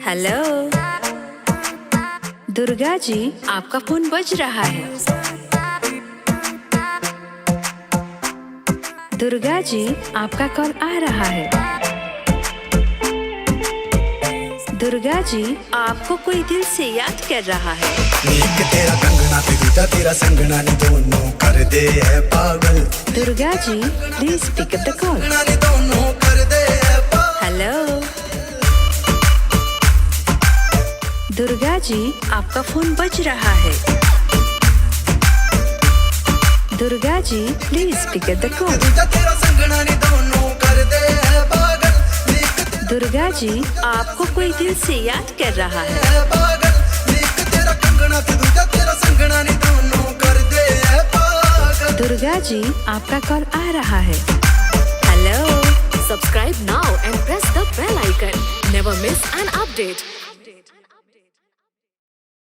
Hello Durga ji, आपका phone बज रहा है। दुर्गा जी, आपका कॉल आ रहा है। दुर्गा जी, आपको कोई दिल से याद कर रहा है। नीक तेरा कंगना ते दूजा तेरा संगना नी दोनों कर दे है पागल। Durga ji, please pick up the call. नी दोनों कर दे है पागल। हेलो दुर्गा जी, आपका फोन बज रहा है। Durga ji, please pick up the call. दूजा तेरा संगना नी दोनों कर दे है पागल। दुर्गा जी, आपको कोई दिल से याद कर रहा है। पागल नीक तेरा कंगना ते दूजा तेरा संगना नी दोनों कर दे है पागल। दुर्गा जी, आपका कॉल आ रहा है। Hello Subscribe now and press the bell icon. Never miss an update.